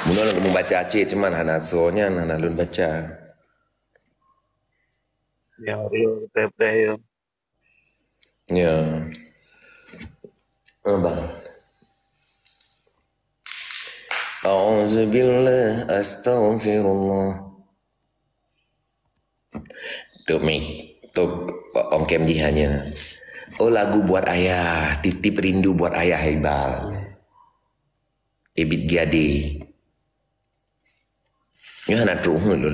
Mula nak membaca Aceh cuman hana soalnya hana lun baca. Ya, Rio, teh Ya. Abang. A'udzubillah astaghfirullah. Tuh Mik, tuh ongkem jihannya. Oh lagu buat ayah, titip rindu buat ayah Ibal. Ebit Giade. Ya hana truh lu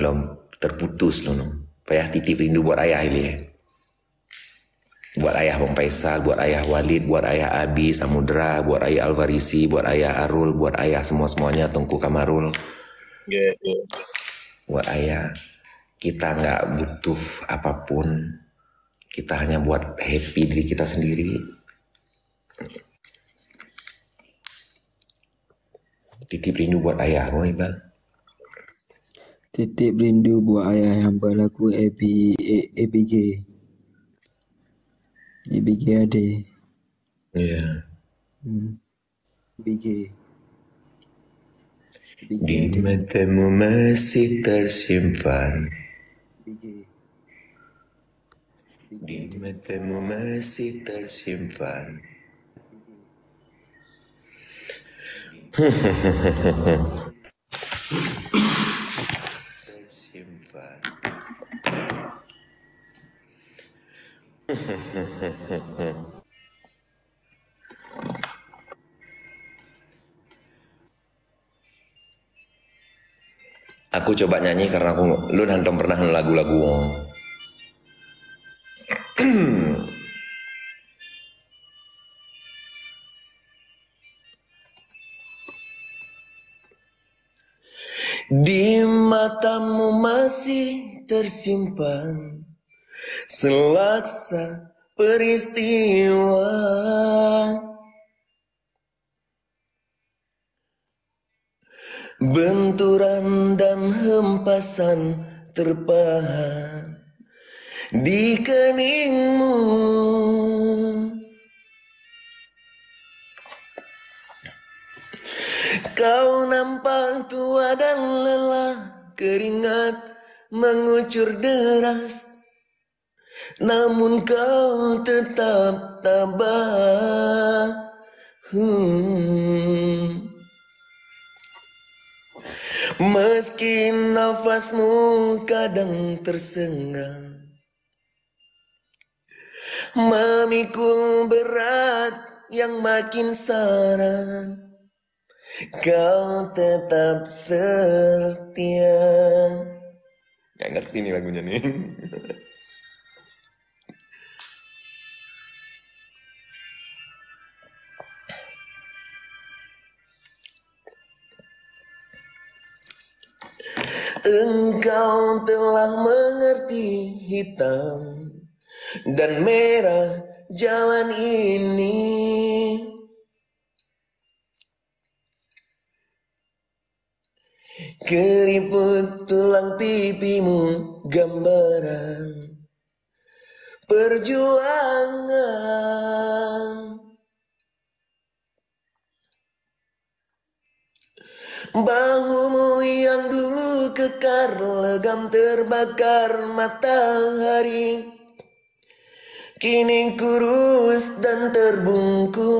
terputus lu. Payah titip rindu buat ayah ini. Buat ayah Bang Faisal, buat ayah Walid, buat ayah Abi Samudra, buat ayah Alvarisi, buat ayah Arul, buat ayah semua-semuanya Tengku Kamarul, ya, ya. buat ayah. Kita nggak butuh apapun, kita hanya buat happy diri kita sendiri. Titip rindu buat ayah, mau Ibal. Titip rindu buat ayah hamba laku ABG. ABG ada. Iya. ABG. ABG Di ada. matamu masih tersimpan. ABG. Di matamu masih tersimpan. Tersimpan. Aku coba nyanyi karena lu hantam pernah lagu-lagu. Di matamu masih tersimpan selaksa peristiwa, benturan dan hempasan terpahat di keningmu. Kau nampak tua dan lelah, keringat mengucur deras, namun kau tetap tabah. Meski nafasmu kadang tersengal, memikul berat yang makin saran, kau tetap setia. Gak ngerti nih lagunya nih. Engkau telah mengerti hitam dan merah jalan ini. Keriput tulang pipimu gambaran perjuangan. Bahumu yang dulu kekar legam terbakar matahari, kini kurus dan terbungkus.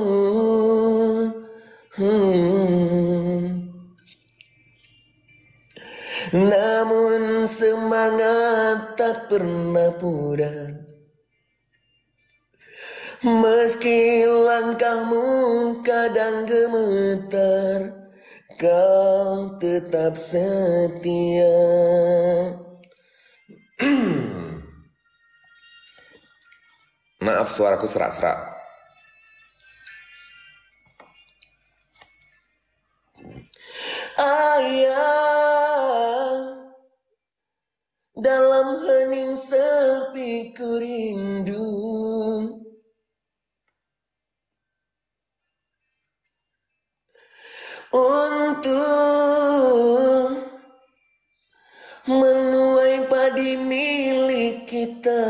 Namun semangat tak pernah pudar, meski langkahmu kadang gemetar, kau tetap setia. Maaf suaraku serak-serak. Ayah, dalam hening sepi ku rindu, untuk menuai padi milik kita.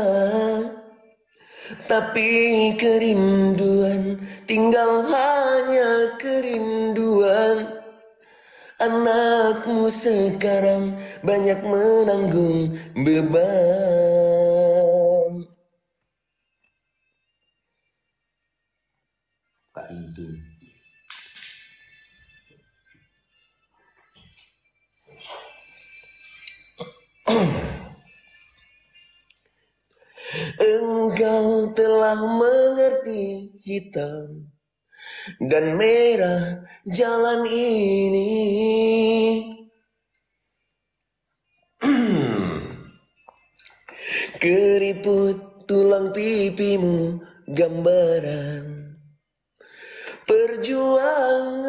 Tapi kerinduan tinggal hanya kerinduan. Anakmu sekarang banyak menanggung beban. Kak Intu. Engkau telah mengerti hitam dan merah jalan ini. Keriput tulang pipimu gambaran perjuangan.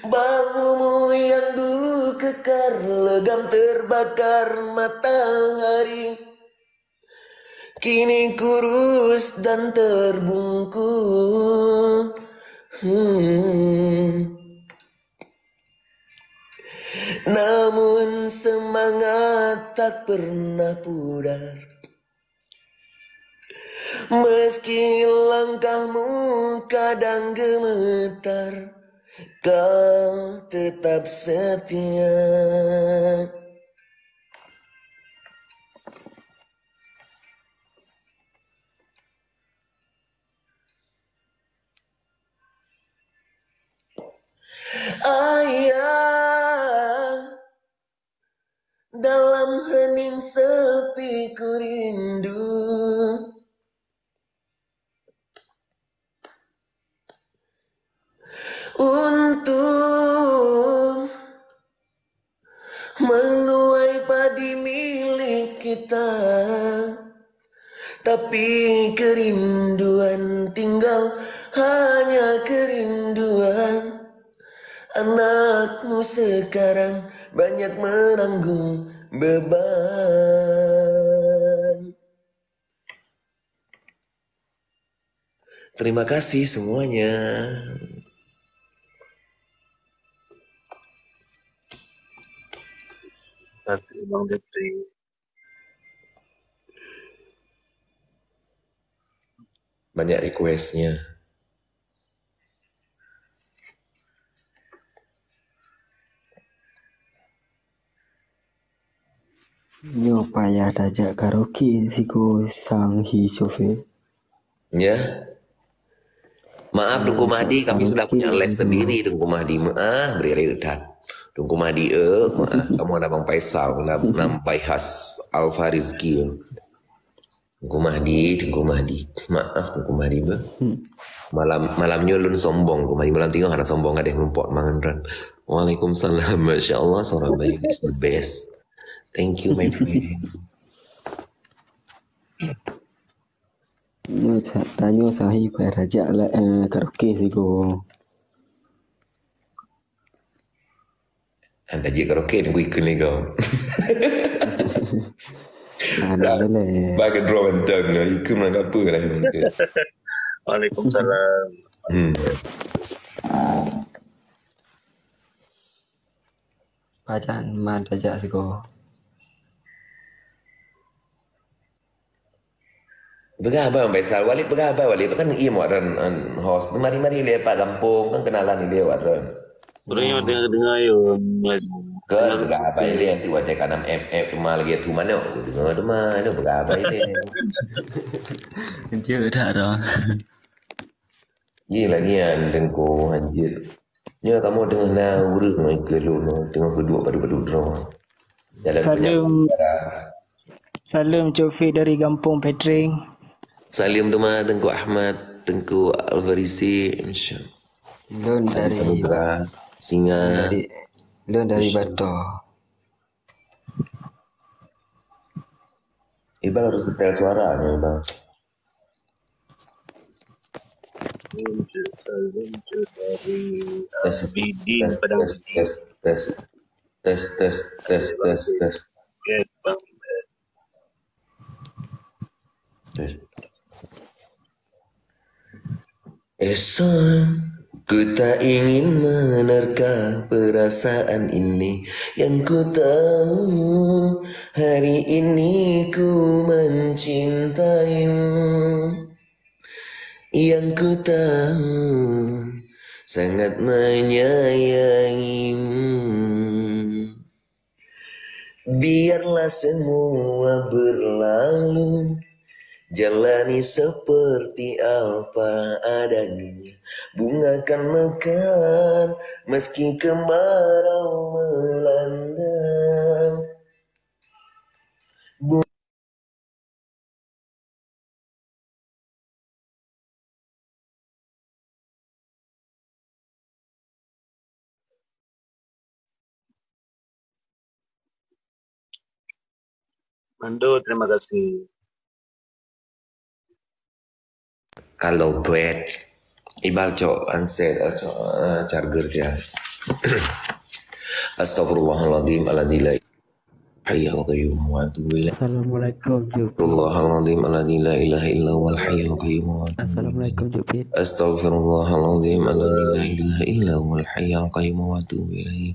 Bahumu yang dulu kekar legam terbakar matahari, kini kurus dan terbungkuk. Namun semangat tak pernah pudar, meski langkahmu kadang gemetar, kau tetap setia. Ayah, dalam hening sepi ku rindu. Untuk menuai padi milik kita, tapi kerinduan tinggal hanya kerinduan. Anakmu sekarang banyak menanggung beban. Terima kasih semuanya. Kasih Bang Jepri. Banyak requestnya. Nyo payah dajak karaoke siko sang hi sofe. Ya. Maaf Dungku Mahdi, kami sudah punya live sendiri Dungku Mahdi. Maaf, beri redan. Dungku Mahdi, maaf. Kamu ada Bang Faisal, nampai khas Alfa Rizki. Dungku Mahdi. Maaf Dungku Mahdi. Malam nyulun sombong, Dungku Mahdi. Malam tinggal ada sombong, ada yang lumpot mangan ran. Waalaikumsalam, Masya Allah, seorang bayi is the best. Thank you, my friend. Nyo tanyo sahi payah dajak karaoke siko. Anda je karaoke nunggu ikut ni kau. Ada le. Bagi draw entang lah, ikut mana apa lah yang ke. Waalaikumsalam. Pajan man dajak siko. Berapa Bang Faisal? Walid berapa Walid? Kan iya mau ada host. Mari-mari lepak kampung kan kenalan dia waran. Orang dengar yo lagu. Kan berapa ini nanti wajah kanam MF rumah lagi tu mana? Dengar tu mana berapa ini? Nanti ada dah. Gila ni dengku anjir. Ya kamu dengan nauru ke lu tengok kedua padu-padu draw. Jalan Salam Cofi dari Kampung Petring. Salim Duma, Tengku Ahmad, Tengku Alvarisi, insyaAllah. Lon dari Samudra, Singa. Lon dari Bato. Iqbal harus setel suaranya, Bang. Bidin Padang tes. Bang. Esok ku tak ingin menerka perasaan ini, yang ku tahu hari ini ku mencintaimu. yang ku tahu sangat menyayangimu. Biarlah semua berlalu, jalani seperti apa adanya. Bunga kan mekar meski kemarau melanda. Mando, terima kasih. Kalau bad, ibal cok ansel charger dia. Astagfirullahaladzim aladzim. Hayyul qayyum wa atubu ilaih. Assalamualaikum Jupit. Astagfirullahaladzim alladzi la ilaha illa huwal hayyul qayyum wa atubu ilaih. Assalamualaikum Jupit. Astaghfirullahaladzim alladzi la ilaha illa huwal hayyul qayyum wa atubu ilaih.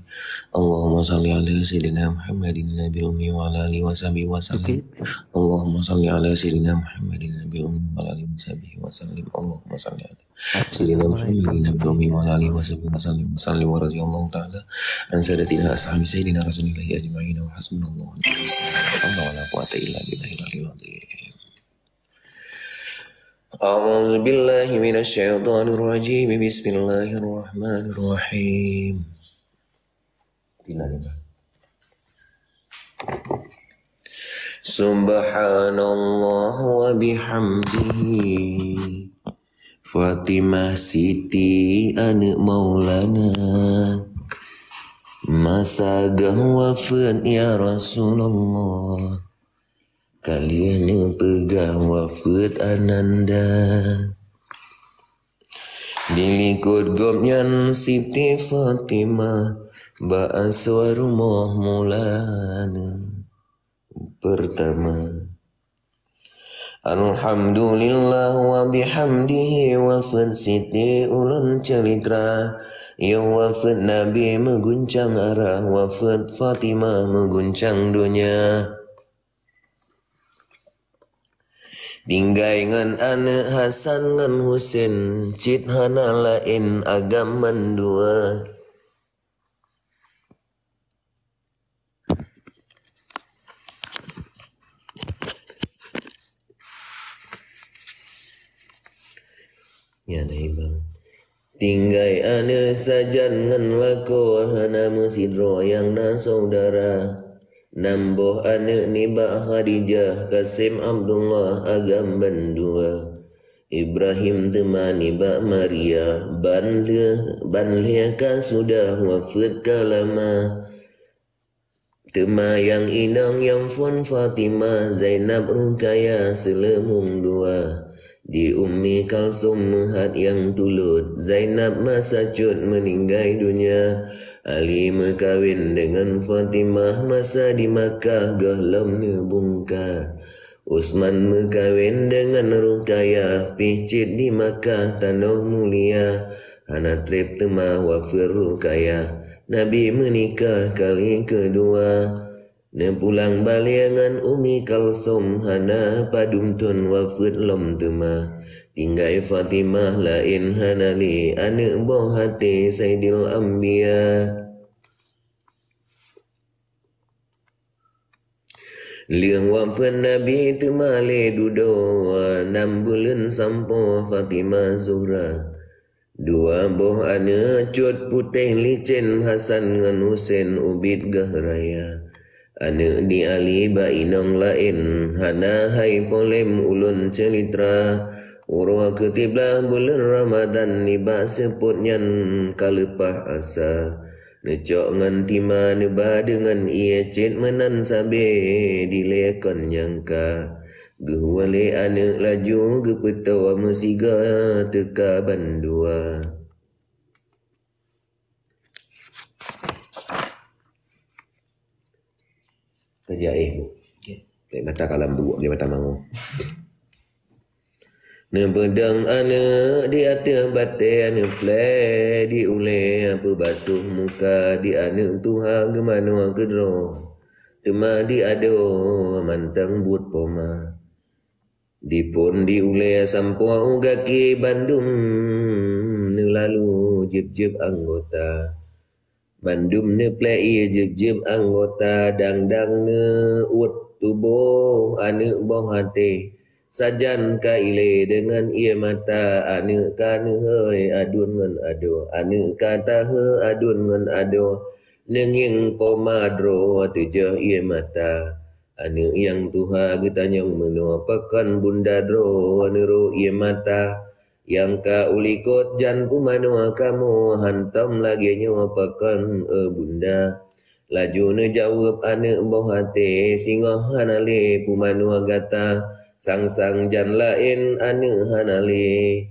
Allahumma salli ala sayyidina Muhammadin nabiyil ummi wa ala alihi wa sahbihi wa sallim. Allahumma salli ala sayyidina Muhammadin nabiyil ummi wa ala alihi wa sahbihi wa sallim. Allahumma salli ala sayyidina Muhammadin nabiyil ummi wa ala alihi wa sahbihi wa sallim. Sallim wa radhiyallahu ta'ala an sadatina ashabi sayyidina rasulillahi ajma'in wa hasbunallahu wa ni'mal wakil wa la quwwata illa billahil aliyyil azim. أعوذ بالله من الشيطان الرجيم بسم الله الرحمن الرحيم. Subhanallah wa bihamdihi. Fatimah Siti anak Maulana, masa wafat ya Rasulullah, kalian pegang wafat ananda. Dilikut gomnyan Siti Fatimah, ba'aswa rumah mulana pertama. Alhamdulillah wa bihamdihi wafat Siti ulun celitra. Ya wafat Nabi mengguncang arah, wafat Fatimah mengguncang dunia. Tinggai ngan anak Hasan ngan Husain, cit hana lain agaman dua. Ya dah bang. Tinggai anak sajan ngan lako hana mesidro yang na saudara. Namboh anak nibak Khadijah, Kasim Abdullah agam bandua. Ibrahim temani bak Maria, banlia ka sudah wafat kalama. Tema yang inang yang fon Fatimah, Zainab Rukaya selemung dua. Di Ummi Kalsum mehat yang tulut, Zainab masa cut meninggai dunia. Ali berkawin dengan Fatimah masa di Makkah gahlam nebungka. Utsman berkawin dengan Rukayah, picit di Makkah tanah mulia. Anak trip tema wafir Rukayah, Nabi menikah kali kedua. Ne pulang baliangan Ummi Kalsum, hana padumtun wafat lom tema. Tinggai Fatimah lain hanali, anak boh hati Sayyidil Anbiya. Liang wafat Nabi temale dudo, 6 bulan sampo Fatimah Zuhra. Dua boh anak cut putih licin, Hasan ngan Husain ubid gahraya. Anak di Ali bainong lain, hana hai polem ulun celitra. Urwa ketiblah bulan Ramadan, niba seputnyan kalepah asa. Necok ngan tima neba dengan ia cit menan sabe dilekon nyangka. Gehwale anak laju gepetawa mesiga teka bandua. Kerja bu, kayak mata kalam buak dia mata mangu. Nepedang anak di atas batai anak play di ule apa basuh muka di anak tuha gemano kedro. Tema di ado mantang buat poma. Dipun diule sampo gaki Bandung nu lalu jib-jib anggota Bandung ne plei jib-jib anggota dang-dang ne ut tubuh anu boh hati sajan ka ile dengan ia mata anu ka nu heuy adun ngan ado anu kata he adun ngan ado nenging pomadro tujah ia mata anu yang tuha getanyong menuapakan bunda dro anu ia mata yang ka ulikot jan kumanua kamu hantam lagi nyuapakan bunda laju ne jawab anu boh hati singoh hanale pumanua gata sang-sang jan lain anu hanale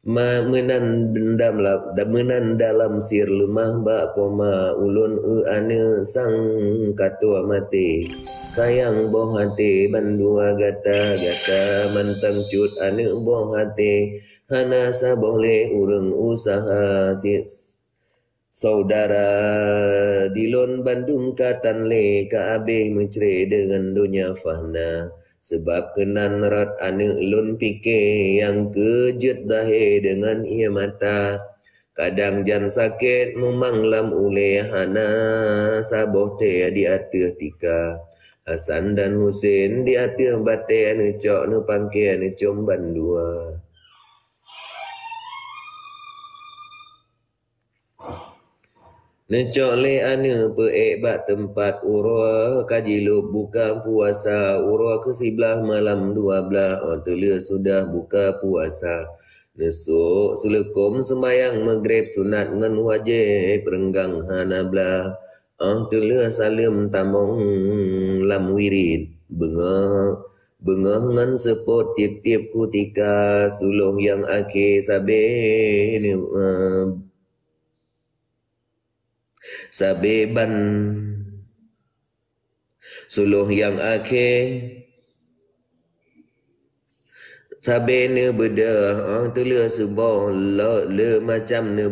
menan dalam sir lemah bak poma ulun anu sang katua mati sayang boh hati bandua gata mantang cut anu boh hati hana saboleh urang usaha saudara dilon Bandung katanle ka abeh mencre dengan dunia fahna sebab kenan rat anu lun pike yang kejut dahe dengan ia mata kadang jan sakit memanglam ule hana saboh te di ateuh tika Hasan dan Husin di ateuh bate anu cok nu pangke anu com bandua Necok le anu peek bak tempat urwa kajilup buka puasa urwa ke sebelah malam 12 telah sudah buka puasa nesuk selekum sembayang maghrib sunat ngan wajib perenggang hanablah telah salim tamong lam wirid bengah ngan sepot tip-tip kutika suluh yang akhir sabeban suluh yang akhir sabe ne bedah telah sebah le macam ne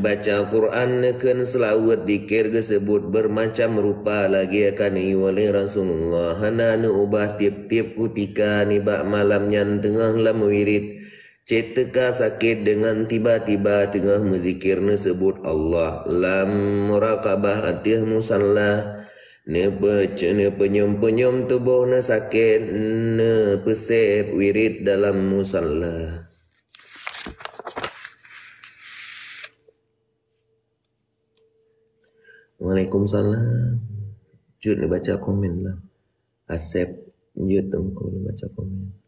baca Quran ne ken selawat dikir gesebut bermacam rupa lagi akan iwali Rasulullah hana ne ubah tip-tip kutika ni bak malam nyan tengah lam wirid Ceteka sakit dengan tiba-tiba tengah menzikir ne sebut Allah lam muraqabah atih musalla ne penyum-penyum tubuh ne sakit ne pesep wirid dalam musalla Waalaikumsalam jut ne baca komen lah Asep jut tengku baca komen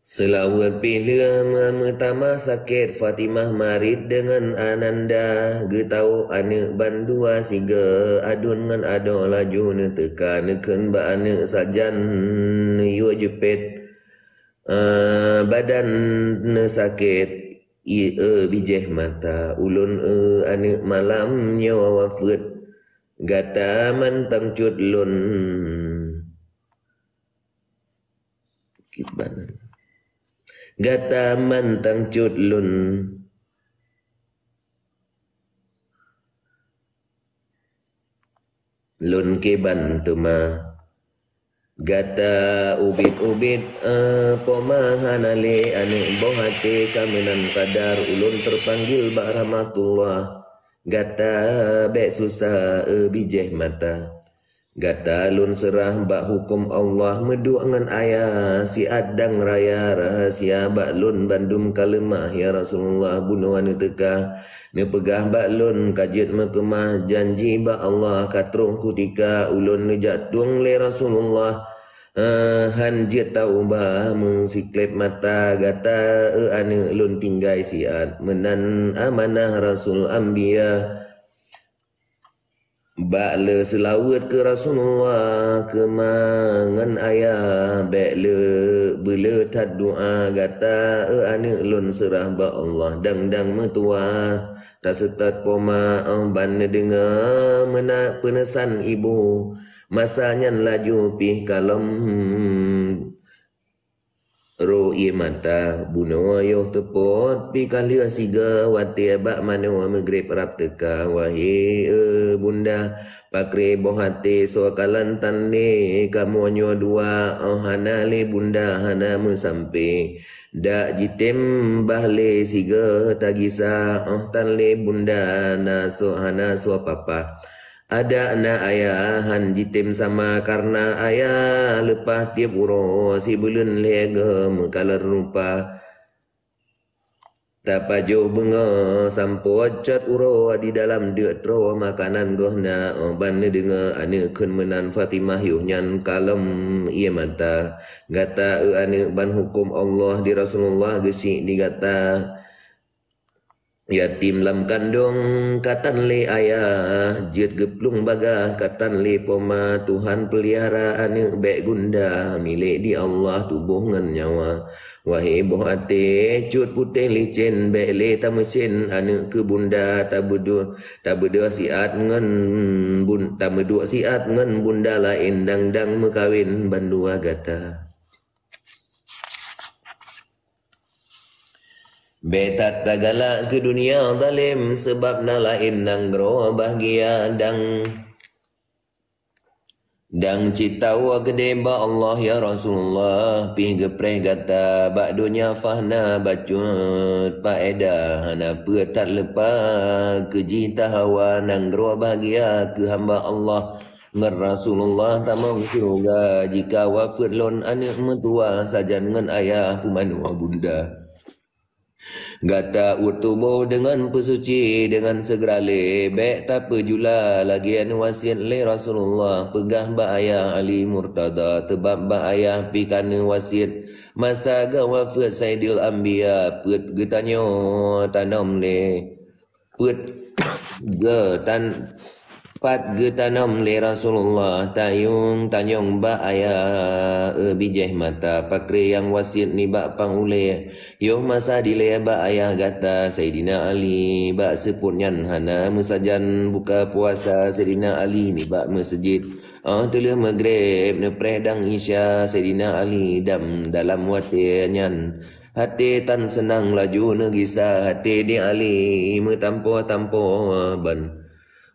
Selawat pilih metamah sakit Fatimah marid dengan Ananda getau anak bandua siga adun ngan ado laju ne teka neken ba anak sajan yu jepit badan ne sakit bijeh mata ulun anak malam nyawa wafat gata mantang cut lun kibanan gata mantang cut lun ke bantuma gata ubit poma hanale ane boh hati kaminan kadar ulun terpanggil bak rahmatullah gata bek susah bijeh mata Gata lun serah bak hukum Allah medu ngan ayah si adang raya rahasia bak lun bandum kalemah ya Rasulullah bunuhan teka ne pegah bak lun kajit mekemah janji bak Allah katrung kutika ulun ne jatung le Rasulullah hanjit taubah mengsiklep mata gata ane lun tinggai siat menan amanah Rasul Anbiya Bak le selawat ke Rasulullah kemangan ayah bak le bela tad doa gata ane lun serah ba Allah dang metua tak setat poma ban dengar menak penesan ibu masanya laju pih kalom ro ye mata buno ayo tepot pi kalia siga wati bak mano maghrib rap teka wahi bunda pakre boh hati so kalan tanle kamu nyo dua hana le bunda hana mesampe dak jitem bahle siga tagisa tanle bunda na so hana so papa ada na ayahan jitem sama karena ayah lepas tiap uro si belun legem kalar rupa tapa jauh benga sampo cat uro di dalam deut ro makanan gohna ban denga ane kun menan Fatimah yuh nyan kalem ia mata gata ane ban hukum Allah di Rasulullah gesi digata yatim lam kandung katan le ayah jet geplung bagah katan le poma Tuhan pelihara ane bek gunda milik di Allah tubuh ngan nyawa wahai boh ate cut putih licin bek le ta mesin ane ke bunda tabedua siat ngan bun tabedua siat ngan bunda lain dang mekawin bandua gata betat tagala ke dunia zalim sebab na lain nang gro bahagia dang citawa gede ba Allah ya Rasulullah pi gepreh gata bak dunia fahna bacut paedah hana petat lepa ke jita hawa nang gro bahagia ke hamba Allah ngan Rasulullah tamang syurga jika wafat lon anak metua sajan ngan ayah pumanua bunda gata utubuh dengan pesuci dengan segera lebek tak pejula lagi anu wasiat le Rasulullah pegah ba ayah Ali Murtada tebab ba ayah pikana wasiat masa ga wafat Sayyidil Anbiya put getanyo tanam le put ge tan pat getanam le Rasulullah tanyong ba ayah bijeh mata pakre yang wasiat ni ba pangule yo masa dile ba ayah gata Sayyidina Ali ba sepurnyan hana musajan buka puasa Sayyidina Ali ni ba masjid telu maghrib ne predang isya Sayyidina Ali dalam watinyan hati tan senang laju negisa hati di Ali metampo ban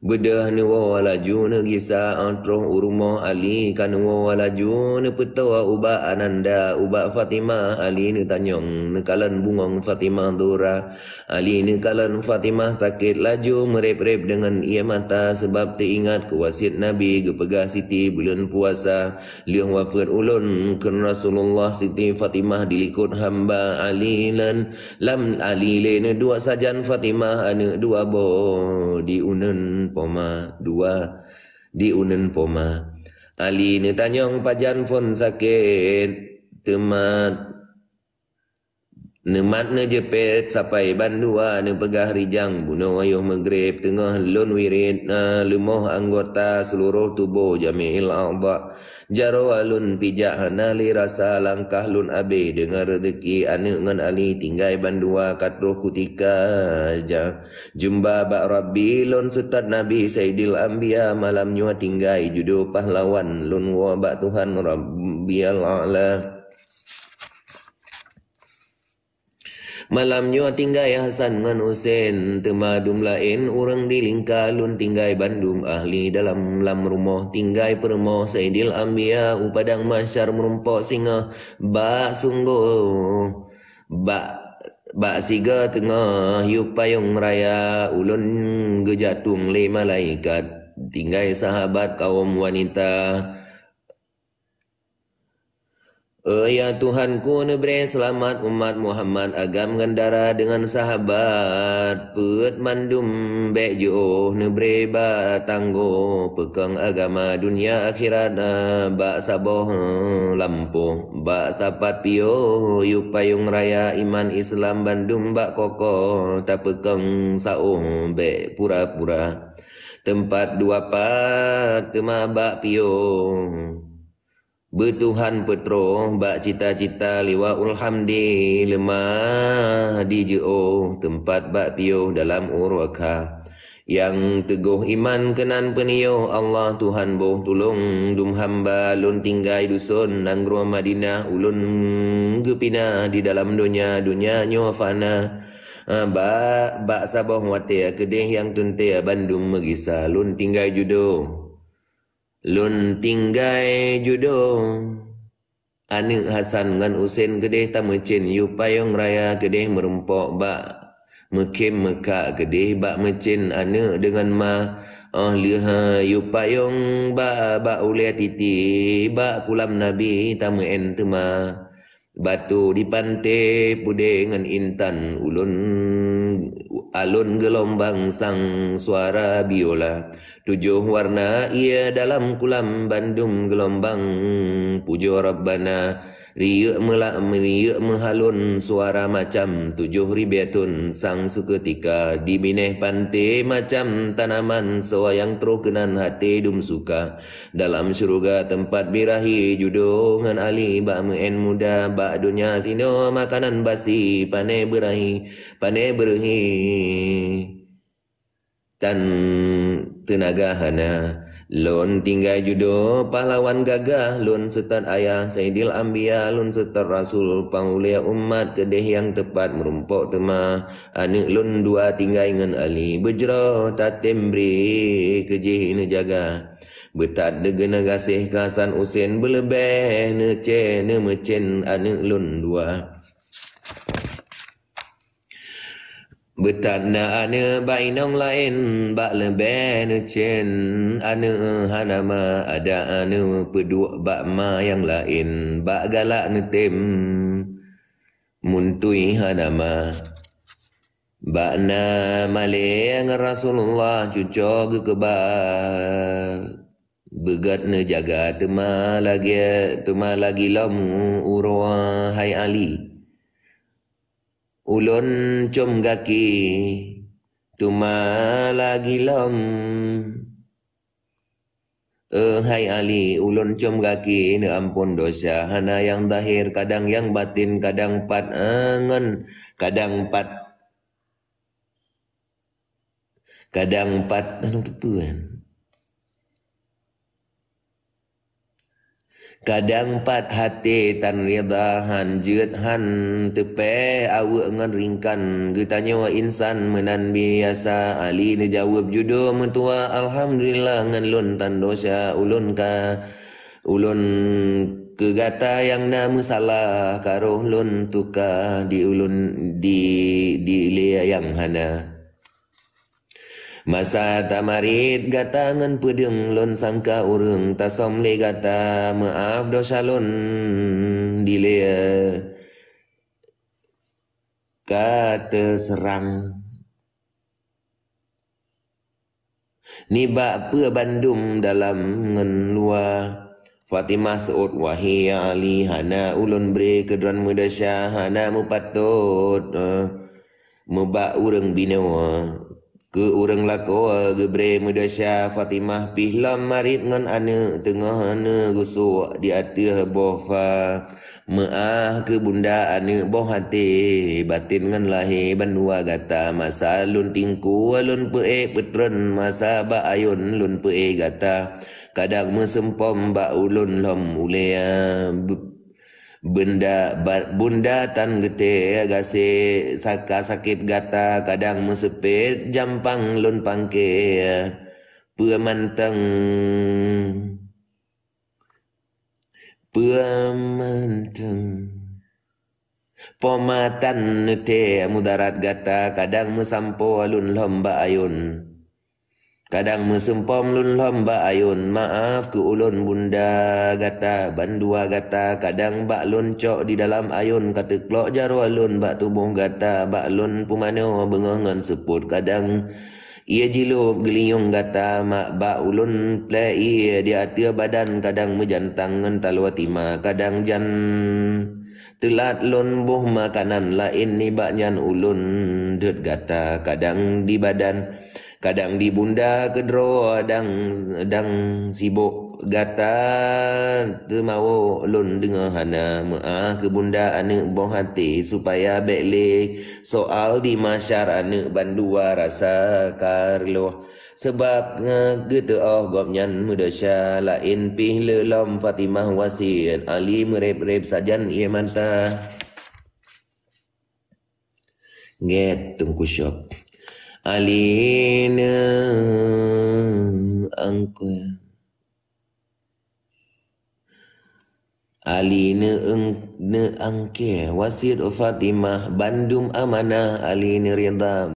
bedah ni walaju negisa antroh urmo Ali kan walaju ne petawa uba Ananda uba Fatimah Ali ne tanyong ne kalan bungong Fatimah dura Ali ne kalan Fatimah takit laju merep-rep dengan ia mata sebab teringat ke wasiat Nabi gepegah Siti bulan puasa liang wafat ulun ke Rasulullah Siti Fatimah dilikut hamba Ali lan lam Ali le ne dua sajan Fatimah ane dua bo diunen poma dua diunen poma Ali ne tanyong pajan fon sakit temat nemat ne jepet sampai bandua ne pegah rijang bunuh ayuh maghrib tengah lun wirid lemoh anggota seluruh tubuh jami'il a'dha jaro alun pijak hanali rasa langkah lun abe dengar rezeki ane ngan Ali tinggai bandua katruh kutika jumba bak Rabbi lun sutad Nabi Sayyidil Anbiya malam nyua tinggai judo pahlawan lun wa bak Tuhan Rabbiyal A'la malam nyo tinggai Hasan ngan Husain temadum lain orang di lingkalun tinggai Bandung ahli dalam lam rumah tinggai permoh Sayyidil Anbiya upadang masyar merumpok singa bak sungguh bak siga tengah yu payung raya ulun gejatung le malaikat tinggai sahabat kaum wanita ya Tuhanku neberi selamat umat Muhammad agam gandara dengan sahabat put mandum bek jo neberi ba tanggo pekang agama dunia akhirat bak saboh lampu bak sapat pio yu payung raya iman Islam bandum bak koko tak pekang sauh bek pura-pura tempat dua pat tema bak pio Betuhan petro bak cita-cita liwaul hamdi lemah di jeo tempat bak pio dalam urwaka yang teguh iman kenan penio Allah Tuhan boh tulung dum hamba lun tinggai dusun nanggro Madinah ulun gepina di dalam dunia nyo fana bak sabah wate kedeh yang tunte Bandung megisa lun tinggai judo Lun tinggai judo ane Hasan ngan Usen gedeh tamecin yu payong raya gedeh merempok bak mekim mekak gedeh bak mecin ane dengan ma liha yu payong bak ulia titi bak kulam nabi tamen tema batu di pantai pude ngan intan ulun alun gelombang sang suara biola 7 warna ia dalam kulam bandum gelombang pujo rabbana riuk mehalun suara macam 7 ribiatun sang seketika di bineh pantai macam tanaman soayang terukenan hati dum suka dalam syurga tempat birahi judungan ali bak meen muda bak dunia sino makanan basi pane berahi tan tenaga hana lon tinggal judo pahlawan gagah lon setan ayah Sayyidil Anbiya lon setan Rasul pangulia umat kedeh yang tepat merumpok tema anik lon dua tinggal dengan Ali bejro tatembri kejih ne jaga betat degena gasih kasan Usen belebeh ne mecen anik lon dua Betanda ane bainong lain bak lebih necen ane hanama ada ane peduk bak ma yang lain bak galak netem muntui hanama bak na maleng Rasulullah cucok keba begat ne jaga tema lagi lamu urwa hai Ali ulun cum gaki tuma lagi lom hai Ali ulun cum gaki ne ampun dosa hana yang zahir kadang yang batin kadang pat angan kadang pat anu tepuan kadang pat hati tan rida han jeut han tepe awe ngan ringkan getanya wa insan menan biasa Ali ne jawab judo mentua alhamdulillah ngan lun tan dosa ulun kegata yang nama salah karo lun tuka di ulun di lea yang hana masa tamarit gata ngan pedeng lon sangka urang tasom le gata maaf dosa lon dilea kata serang ni bak pe bandum dalam ngan lua Fatimah seut wahai Ali hana ulun bre kedran mudasya hana mupatut mebak urang binawa ke urang lako gebre mudasya Fatimah pihlam marit ngan ane tengah ane gusuk di atih bofa maah ke bunda ane boh hati batin ngan lahi bandua gata masa lun tingku lun pe petren masa ba ayun lun pe gata kadang mesempom ba ulun lom ulea bunda tan gete gase saka sakit gata kadang mesepit jampang lun pangke puamanteng pomatan te mudarat gata kadang mesampo lun lomba ayun kadang mesempom lun lomba ayun maaf ke ulun bunda gata bandua gata kadang bak lun cok di dalam ayun kata klok jaro lun bak tubuh gata bak lun pumano bengah ngan seput kadang ia jilup geliung gata mak bak ulun play ia di atia badan kadang mejantang ngan talwatima kadang jan telat lun buh makanan lain ni baknyan ulun dut gata kadang di badan kadang di bunda kedro dang sibuk gata tu mau lun dengar hana maah ke bunda anak boh hati supaya bekle soal di masyar anak bandua rasa karlo sebab gitu gopnyan mudasya lain pih lelom Fatimah wasiat Ali merep-rep sajan ia manta get tungku syok Alina angku Ali ne angke Wasit Fatimah Bandung Amanah Ali ne Ridha